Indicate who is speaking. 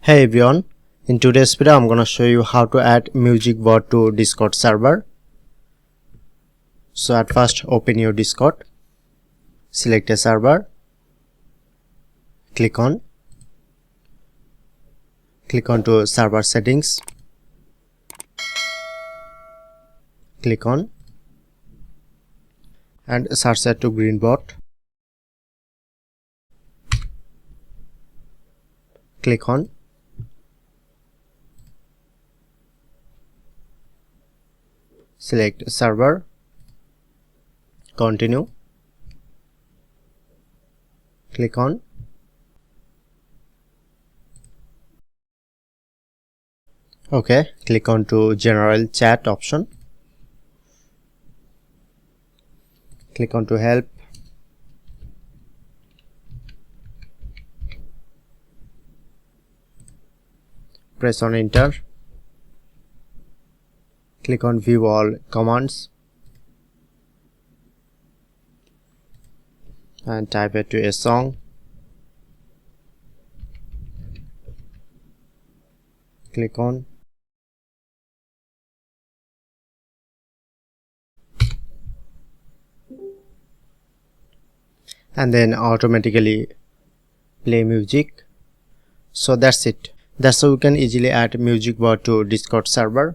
Speaker 1: Hey everyone, in today's video I'm gonna show you how to add music board to Discord server. So at first open your Discord, select a server, click on to server settings, click on and search set to Greenbot, click on select server, continue, click on OK, click on to general chat option, click on to help, press on enter, click on view all commands and type it to a song, click on and then automatically play music. So that's it. That's how you can easily add music board to Discord server.